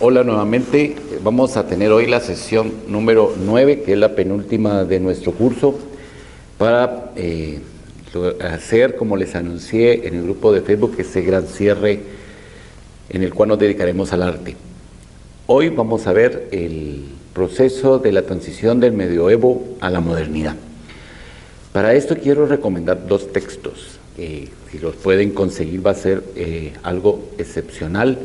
Hola nuevamente, vamos a tener hoy la sesión número 9, que es la penúltima de nuestro curso, para hacer, como les anuncié en el grupo de Facebook, ese gran cierre en el cual nos dedicaremos al arte. Hoy vamos a ver el proceso de la transición del medioevo a la modernidad. Para esto quiero recomendar dos textos, si los pueden conseguir va a ser algo excepcional,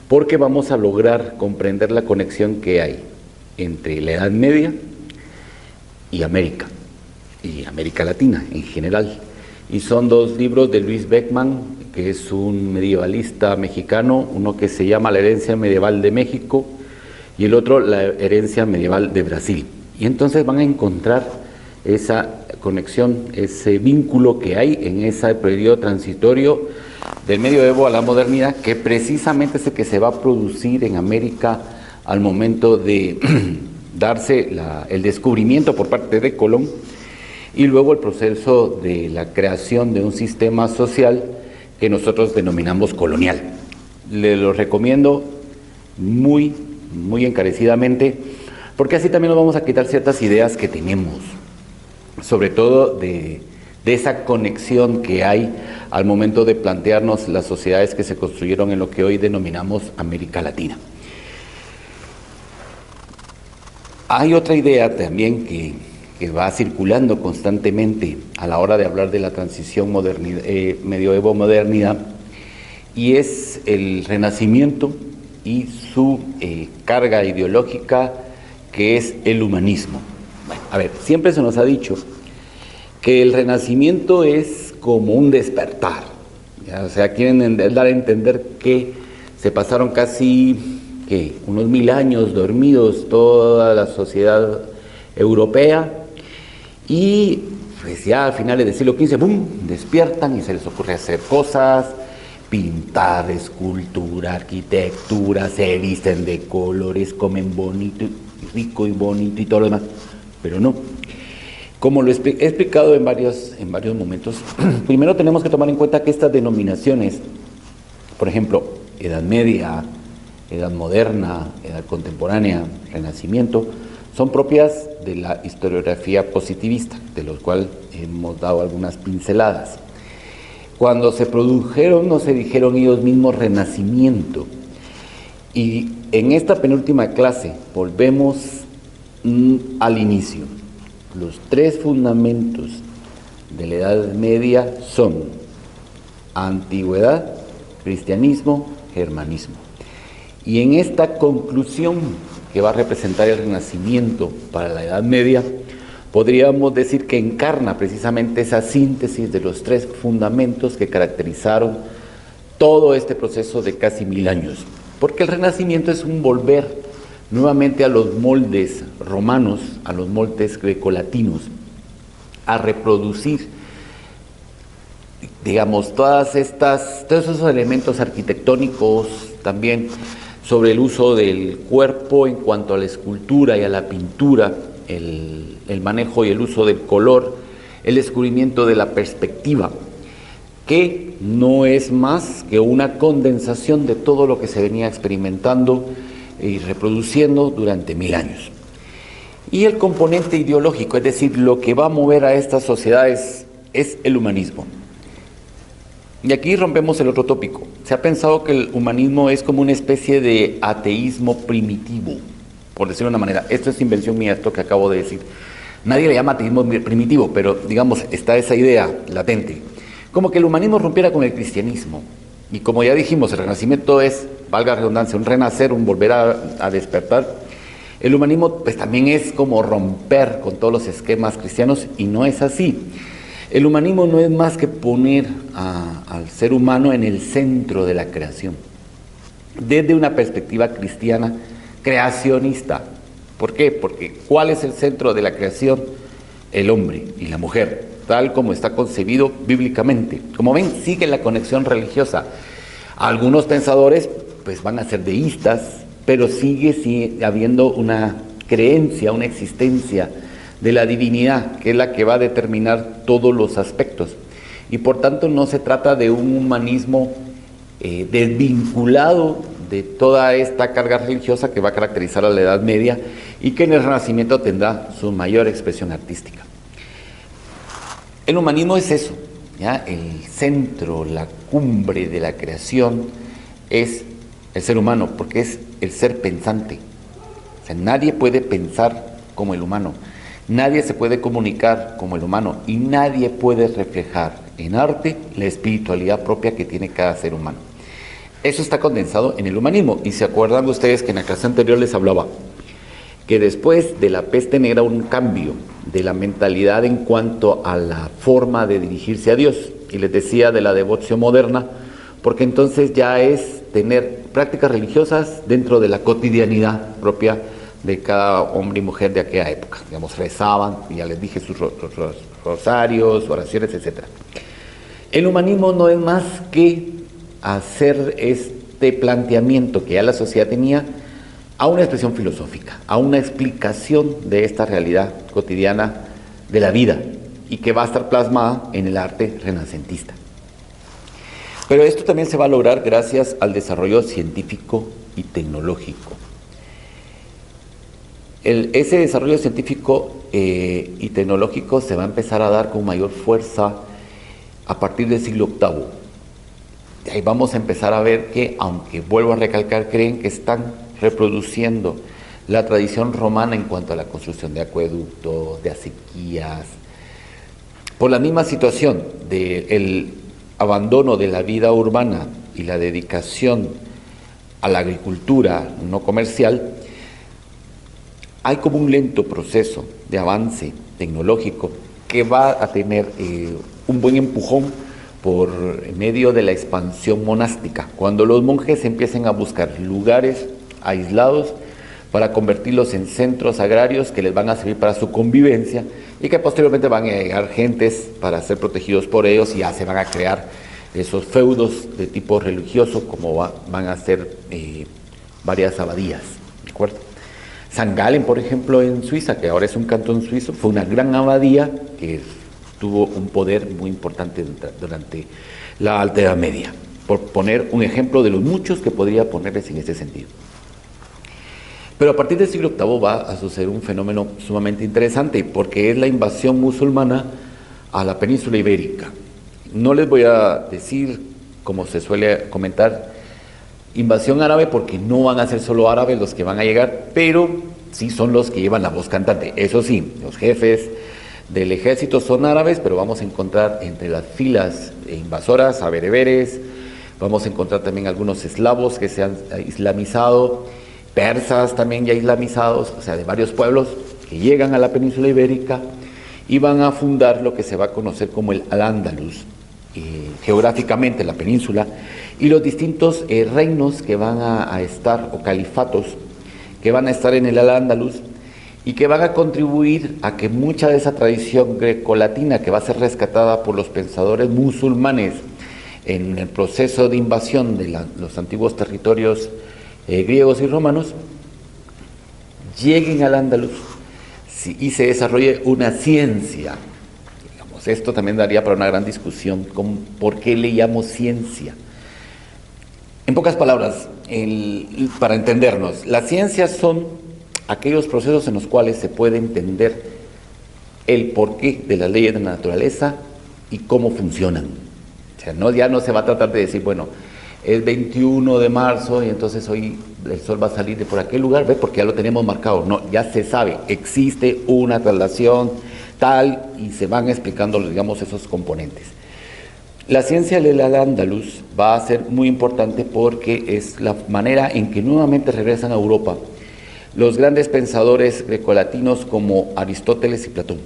porque vamos a lograr comprender la conexión que hay entre la Edad Media y América Latina en general. Y son dos libros de Luis Beckmann, que es un medievalista mexicano, uno que se llama La herencia medieval de México y el otro La herencia medieval de Brasil. Y entonces van a encontrar esa conexión, ese vínculo que hay en ese periodo transitorio del medioevo a la modernidad, que precisamente es el que se va a producir en América al momento de darse el descubrimiento por parte de Colón, y luego el proceso de la creación de un sistema social que nosotros denominamos colonial. Les lo recomiendo muy encarecidamente, porque así también nos vamos a quitar ciertas ideas que tenemos, sobre todo de esa conexión que hay al momento de plantearnos las sociedades que se construyeron en lo que hoy denominamos América Latina. Hay otra idea también que va circulando constantemente a la hora de hablar de la transición medioevo-modernidad, y es el Renacimiento y su carga ideológica, que es el humanismo. Bueno, a ver, siempre se nos ha dicho que el Renacimiento es como un despertar, ¿ya? O sea, quieren dar a entender que se pasaron casi unos 1000 años dormidos toda la sociedad europea, y pues ya a finales del siglo XV, ¡boom!, despiertan y se les ocurre hacer cosas, pintar, escultura, arquitectura, se visten de colores, comen bonito, rico y bonito y todo lo demás, pero no. Como lo he explicado en varios momentos, primero tenemos que tomar en cuenta que estas denominaciones, por ejemplo, Edad Media, Edad Moderna, Edad Contemporánea, Renacimiento, son propias de la historiografía positivista, de los cuales hemos dado algunas pinceladas. Cuando se produjeron, no se dijeron ellos mismos Renacimiento. Y en esta penúltima clase volvemos al inicio. Los tres fundamentos de la Edad Media son antigüedad, cristianismo, germanismo. Y en esta conclusión que va a representar el Renacimiento para la Edad Media, podríamos decir que encarna precisamente esa síntesis de los tres fundamentos que caracterizaron todo este proceso de casi 1000 años. Porque el Renacimiento es un volver nuevamente a los moldes romanos, a los moldes grecolatinos, a reproducir, digamos, todos esos elementos arquitectónicos, también sobre el uso del cuerpo en cuanto a la escultura y a la pintura, el manejo y el uso del color, el descubrimiento de la perspectiva, que no es más que una condensación de todo lo que se venía experimentando y reproduciendo durante 1000 años. Y el componente ideológico, es decir, lo que va a mover a estas sociedades, es el humanismo. Y aquí rompemos el otro tópico. Se ha pensado que el humanismo es como una especie de ateísmo primitivo, por decirlo de una manera. Esto es invención mía, esto que acabo de decir. Nadie le llama ateísmo primitivo, pero digamos, está esa idea latente. Como que el humanismo rompiera con el cristianismo. Y como ya dijimos, el Renacimiento es, valga la redundancia, un renacer, un volver a despertar. El humanismo pues también es como romper con todos los esquemas cristianos, y no es así. El humanismo no es más que poner al ser humano en el centro de la creación, desde una perspectiva cristiana creacionista. ¿Por qué? Porque ¿cuál es el centro de la creación? El hombre y la mujer, tal como está concebido bíblicamente. Como ven, sigue la conexión religiosa. Algunos pensadores pues van a ser deístas, pero sigue habiendo una creencia, una existencia de la divinidad, que es la que va a determinar todos los aspectos. Y por tanto no se trata de un humanismo desvinculado de toda esta carga religiosa que va a caracterizar a la Edad Media y que en el Renacimiento tendrá su mayor expresión artística. El humanismo es eso, ¿ya? El centro, la cumbre de la creación es el ser humano, porque es el ser pensante. O sea, nadie puede pensar como el humano, nadie se puede comunicar como el humano y nadie puede reflejar en arte la espiritualidad propia que tiene cada ser humano. Eso está condensado en el humanismo. Y se acuerdan ustedes que en la clase anterior les hablaba que después de la peste negra un cambio de la mentalidad en cuanto a la forma de dirigirse a Dios, y les decía de la devoción moderna, porque entonces ya es tener prácticas religiosas dentro de la cotidianidad propia de cada hombre y mujer de aquella época. Digamos, rezaban, y ya les dije, sus rosarios, oraciones, etc. El humanismo no es más que hacer este planteamiento que ya la sociedad tenía a una expresión filosófica, a una explicación de esta realidad cotidiana de la vida y que va a estar plasmada en el arte renacentista. Pero esto también se va a lograr gracias al desarrollo científico y tecnológico. Ese desarrollo científico y tecnológico se va a empezar a dar con mayor fuerza a partir del siglo VIII. Y ahí vamos a empezar a ver que, aunque vuelvo a recalcar, creen que están reproduciendo la tradición romana en cuanto a la construcción de acueductos, de acequias, por la misma situación del abandono de la vida urbana y la dedicación a la agricultura no comercial. Hay como un lento proceso de avance tecnológico que va a tener un buen empujón por medio de la expansión monástica, cuando los monjes empiecen a buscar lugares aislados para convertirlos en centros agrarios que les van a servir para su convivencia y que posteriormente van a llegar gentes para ser protegidos por ellos y ya se van a crear esos feudos de tipo religioso como van a ser varias abadías, ¿de acuerdo? San Galen, por ejemplo, en Suiza, que ahora es un cantón suizo, fue una gran abadía que tuvo un poder muy importante durante la Alta Edad Media, por poner un ejemplo de los muchos que podría ponerles en ese sentido. Pero a partir del siglo VIII va a suceder un fenómeno sumamente interesante, porque es la invasión musulmana a la península ibérica. No les voy a decir, como se suele comentar, invasión árabe, porque no van a ser solo árabes los que van a llegar, pero sí son los que llevan la voz cantante. Eso sí, los jefes del ejército son árabes, pero vamos a encontrar entre las filas invasoras a bereberes, vamos a encontrar también algunos eslavos que se han islamizado, persas también ya islamizados, o sea, de varios pueblos que llegan a la península ibérica y van a fundar lo que se va a conocer como el Al-Ándalus, geográficamente la península, y los distintos reinos que van a estar, o califatos, que van a estar en el Al-Ándalus y que van a contribuir a que mucha de esa tradición grecolatina que va a ser rescatada por los pensadores musulmanes en el proceso de invasión de los antiguos territorios griegos y romanos, lleguen al Andaluz y se desarrolle una ciencia. Digamos, esto también daría para una gran discusión con por qué le llamo ciencia. En pocas palabras, para entendernos, las ciencias son aquellos procesos en los cuales se puede entender el porqué de las leyes de la naturaleza y cómo funcionan. O sea, ya no se va a tratar de decir, bueno, es 21 de marzo y entonces hoy el sol va a salir de por aquel lugar, ¿ve? Porque ya lo tenemos marcado. No, ya se sabe, existe una traslación tal y se van explicando, digamos, esos componentes. La ciencia del Al-Ándalus va a ser muy importante porque es la manera en que nuevamente regresan a Europa los grandes pensadores grecolatinos como Aristóteles y Platón.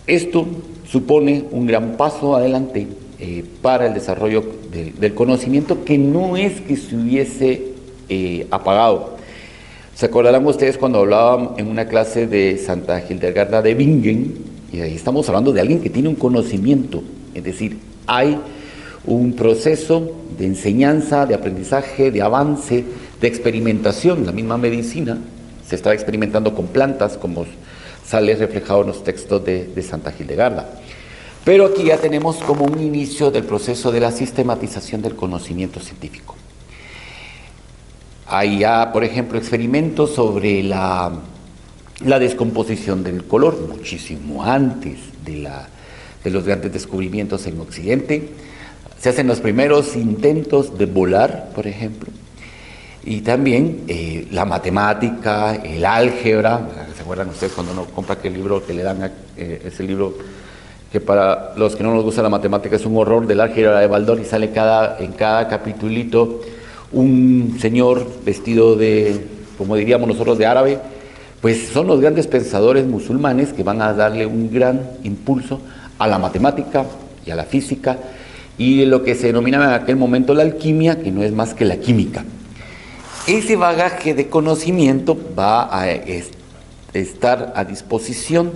Esto supone un gran paso adelante para el desarrollo del conocimiento, que no es que se hubiese apagado. ¿Se acordarán ustedes cuando hablaban en una clase de Santa Hildegarda de Bingen? Y ahí estamos hablando de alguien que tiene un conocimiento, es decir, hay un proceso de enseñanza, de aprendizaje, de avance, de experimentación. La misma medicina se está experimentando con plantas, como sale reflejado en los textos de Santa Hildegarda. Pero aquí ya tenemos como un inicio del proceso de la sistematización del conocimiento científico. Hay ya, por ejemplo, experimentos sobre la descomposición del color, muchísimo antes de los grandes descubrimientos en Occidente. Se hacen los primeros intentos de volar, por ejemplo, y también la matemática, el álgebra. ¿Se acuerdan ustedes cuando uno compra aquel libro que le dan, ese libro que para los que no nos gusta la matemática es un horror, del álgebra de Baldor, y sale en cada capitulito un señor vestido de, como diríamos nosotros, de árabe? Pues son los grandes pensadores musulmanes que van a darle un gran impulso a la matemática y a la física y lo que se denominaba en aquel momento la alquimia, que no es más que la química. Ese bagaje de conocimiento va a estar a disposición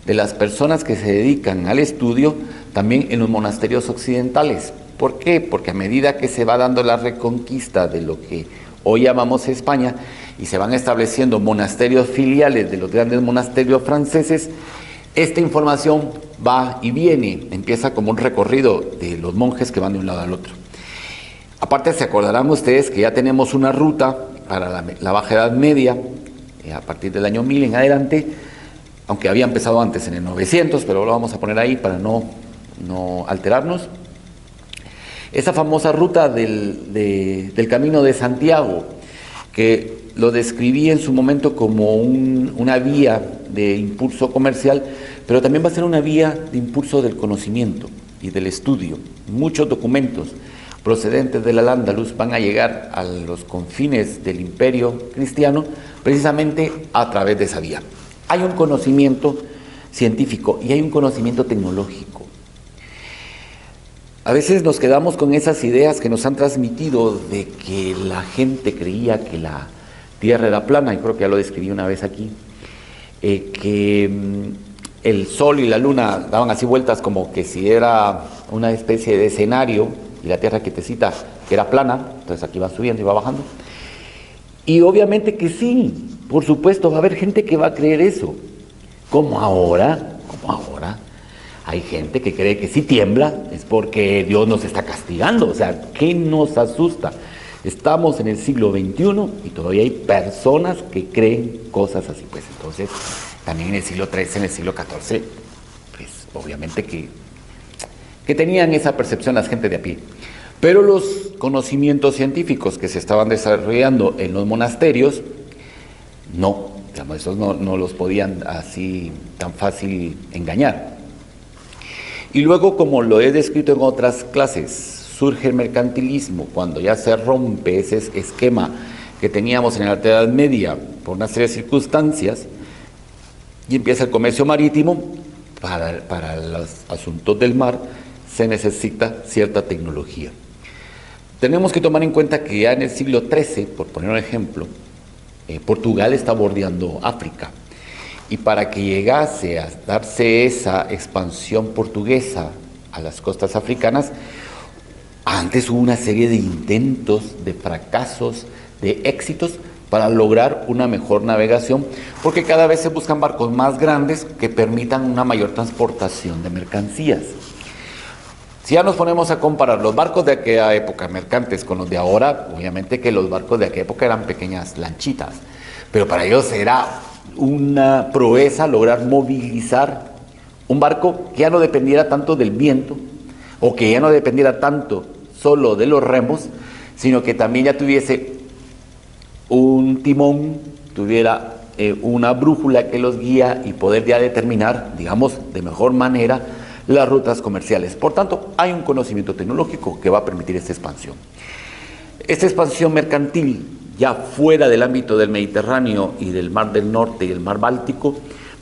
de las personas que se dedican al estudio también en los monasterios occidentales. ¿Por qué? Porque a medida que se va dando la reconquista de lo que hoy llamamos España y se van estableciendo monasterios filiales de los grandes monasterios franceses, esta información va y viene, empieza como un recorrido de los monjes que van de un lado al otro. Aparte, se acordarán ustedes que ya tenemos una ruta para la Baja Edad Media, a partir del año 1000 en adelante, aunque había empezado antes en el 900, pero lo vamos a poner ahí para no alterarnos. Esa famosa ruta del Camino de Santiago, que lo describí en su momento como una vía de impulso comercial, pero también va a ser una vía de impulso del conocimiento y del estudio. Muchos documentos procedentes del Al-Ándalus van a llegar a los confines del imperio cristiano precisamente a través de esa vía. Hay un conocimiento científico y hay un conocimiento tecnológico. A veces nos quedamos con esas ideas que nos han transmitido de que la gente creía que la Tierra era plana, y creo que ya lo describí una vez aquí, que el Sol y la Luna daban así vueltas como que si era una especie de escenario y la Tierra quietecita que era plana, entonces aquí va subiendo y va bajando. Y obviamente que sí, por supuesto, va a haber gente que va a creer eso, como ahora hay gente que cree que si tiembla es porque Dios nos está castigando. O sea, ¿qué nos asusta? Estamos en el siglo XXI y todavía hay personas que creen cosas así. Pues entonces, también en el siglo XIII, en el siglo XIV, pues obviamente que tenían esa percepción las gente de a pie. Pero los conocimientos científicos que se estaban desarrollando en los monasterios, no, digamos, esos no los podían así tan fácil engañar. Y luego, como lo he descrito en otras clases, surge el mercantilismo, cuando ya se rompe ese esquema que teníamos en la Alta Edad Media por una serie de circunstancias, y empieza el comercio marítimo. Para los asuntos del mar se necesita cierta tecnología. Tenemos que tomar en cuenta que ya en el siglo XIII, por poner un ejemplo, Portugal está bordeando África. Y para que llegase a darse esa expansión portuguesa a las costas africanas, antes hubo una serie de intentos, de fracasos, de éxitos para lograr una mejor navegación, porque cada vez se buscan barcos más grandes que permitan una mayor transportación de mercancías. Si ya nos ponemos a comparar los barcos de aquella época mercantes con los de ahora, obviamente que los barcos de aquella época eran pequeñas lanchitas, pero para ellos era una proeza lograr movilizar un barco que ya no dependiera tanto del viento, o que ya no dependiera tanto solo de los remos, sino que también ya tuviese un timón, tuviera una brújula que los guía y poder ya determinar, digamos, de mejor manera las rutas comerciales. Por tanto, hay un conocimiento tecnológico que va a permitir esta expansión. Esta expansión mercantil, ya fuera del ámbito del Mediterráneo y del Mar del Norte y el Mar Báltico,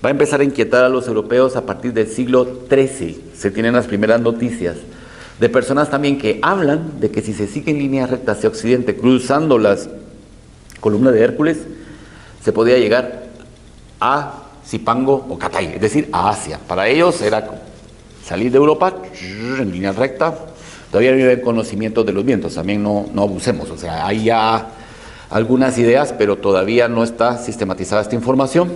va a empezar a inquietar a los europeos a partir del siglo XIII. Se tienen las primeras noticias de personas también que hablan de que si se sigue en línea recta hacia Occidente, cruzando las columnas de Hércules, se podía llegar a Zipango o Catay, es decir, a Asia. Para ellos era salir de Europa en línea recta. Todavía no hay conocimiento de los vientos, también no abusemos. O sea, hay ya algunas ideas, pero todavía no está sistematizada esta información.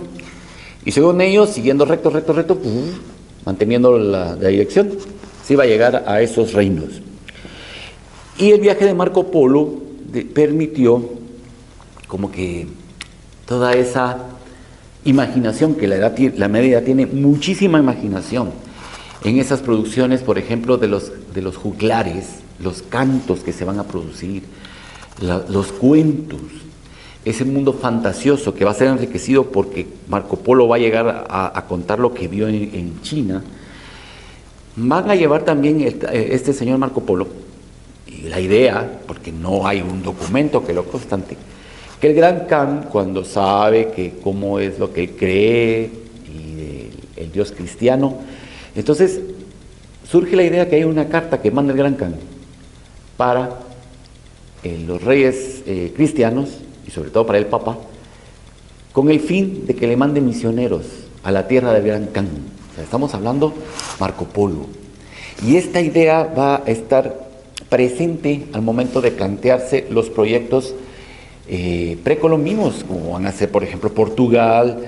Y según ellos, siguiendo recto, manteniendo la dirección, se iba a llegar a esos reinos. Y el viaje de Marco Polo permitió como que toda esa imaginación, que la media edad tiene muchísima imaginación en esas producciones, por ejemplo, de los juglares, los cantos que se van a producir, los cuentos, ese mundo fantasioso que va a ser enriquecido porque Marco Polo va a llegar a contar lo que vio en China. Van a llevar también este señor Marco Polo, y la idea, porque no hay un documento que lo constante, que el Gran Khan, cuando sabe que cómo es lo que él cree y el Dios cristiano, entonces surge la idea que hay una carta que manda el Gran Khan para los reyes cristianos y sobre todo para el Papa, con el fin de que le mande misioneros a la tierra del Gran Khan. O sea, estamos hablando Marco Polo. Y esta idea va a estar presente al momento de plantearse los proyectos precolombinos, como van a ser, por ejemplo, Portugal,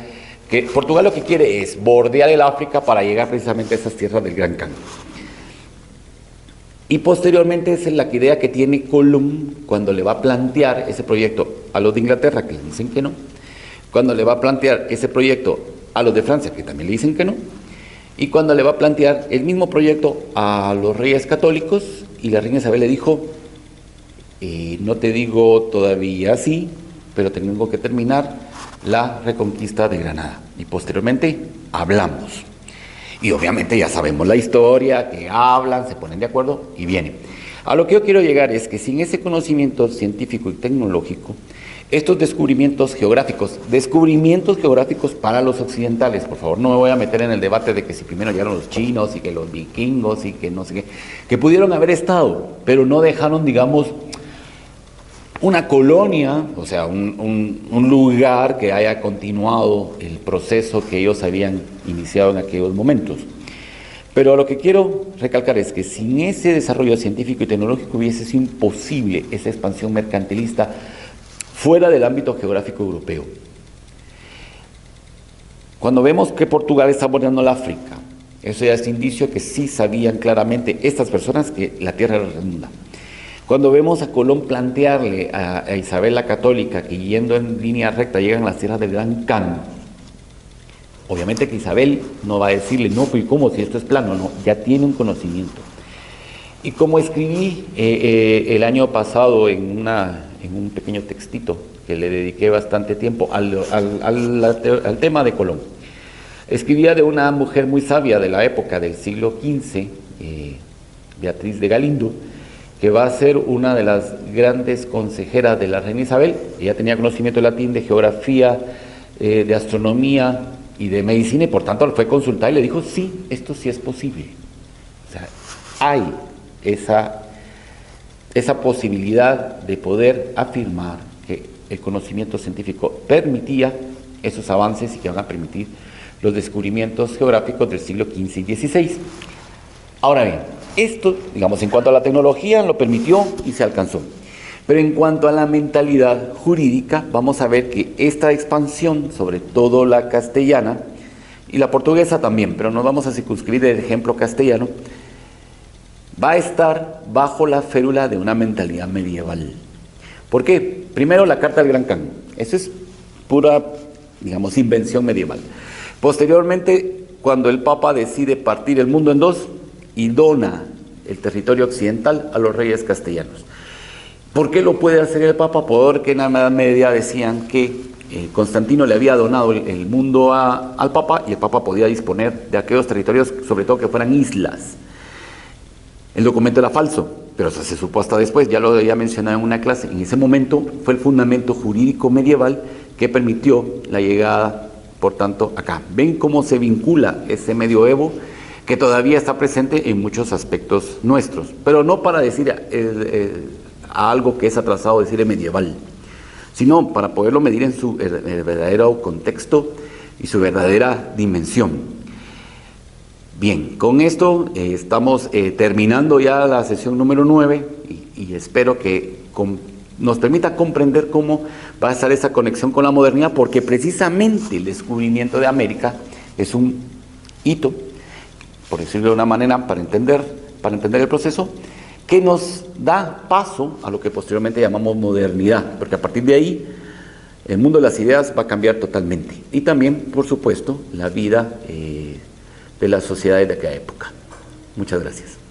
que Portugal lo que quiere es bordear el África para llegar precisamente a esas tierras del Gran Khan. Y posteriormente esa es la idea que tiene Colón cuando le va a plantear ese proyecto a los de Inglaterra, que le dicen que no, cuando le va a plantear ese proyecto a los de Francia, que también le dicen que no, y cuando le va a plantear el mismo proyecto a los reyes católicos, y la reina Isabel le dijo, no te digo todavía sí, pero tengo que terminar la reconquista de Granada, y posteriormente hablamos. Y obviamente ya sabemos la historia, que hablan, se ponen de acuerdo y vienen. A lo que yo quiero llegar es que sin ese conocimiento científico y tecnológico, estos descubrimientos geográficos para los occidentales, por favor, no me voy a meter en el debate de que si primero llegaron los chinos y que los vikingos y que no sé qué, que pudieron haber estado, pero no dejaron, digamos, una colonia, o sea, un lugar que haya continuado el proceso que ellos habían iniciado en aquellos momentos. Pero lo que quiero recalcar es que sin ese desarrollo científico y tecnológico hubiese sido imposible esa expansión mercantilista fuera del ámbito geográfico europeo. Cuando vemos que Portugal está bordeando el África, eso ya es indicio que sí sabían claramente estas personas que la tierra era redonda. Cuando vemos a Colón plantearle a Isabel la Católica que yendo en línea recta llegan a las tierras del Gran Khan, obviamente que Isabel no va a decirle, no, pues ¿cómo? Si esto es plano, no, ya tiene un conocimiento. Y como escribí el año pasado en un pequeño textito que le dediqué bastante tiempo al tema de Colón, escribía de una mujer muy sabia de la época del siglo XV, Beatriz de Galindo, que va a ser una de las grandes consejeras de la reina Isabel. Ella tenía conocimiento de latín, de geografía, de astronomía y de medicina, y por tanto fue consultada y le dijo, sí, esto sí es posible. O sea, hay esa posibilidad de poder afirmar que el conocimiento científico permitía esos avances y que van a permitir los descubrimientos geográficos del siglo XV y XVI. Ahora bien, esto, digamos, en cuanto a la tecnología, lo permitió y se alcanzó. Pero en cuanto a la mentalidad jurídica, vamos a ver que esta expansión, sobre todo la castellana, y la portuguesa también, pero nos vamos a circunscribir el ejemplo castellano, va a estar bajo la férula de una mentalidad medieval. ¿Por qué? Primero, la Carta del Gran Khan. Eso es pura, digamos, invención medieval. Posteriormente, cuando el Papa decide partir el mundo en dos, y dona el territorio occidental a los reyes castellanos. ¿Por qué lo puede hacer el Papa? Porque en la Edad Media decían que Constantino le había donado el mundo al Papa y el Papa podía disponer de aquellos territorios, sobre todo que fueran islas. El documento era falso, pero eso se supo hasta después, ya lo había mencionado en una clase. En ese momento fue el fundamento jurídico medieval que permitió la llegada, por tanto, acá. ¿Ven cómo se vincula ese medioevo que todavía está presente en muchos aspectos nuestros? Pero no para decir a algo que es atrasado, decir medieval, sino para poderlo medir en su verdadero contexto y su verdadera dimensión. Bien, con esto estamos terminando ya la sesión número 9 y espero que nos permita comprender cómo va a estar esa conexión con la modernidad, porque precisamente el descubrimiento de América es un hito, por decirlo de una manera, para entender el proceso, que nos da paso a lo que posteriormente llamamos modernidad, porque a partir de ahí el mundo de las ideas va a cambiar totalmente. Y también, por supuesto, la vida de las sociedades de aquella época. Muchas gracias.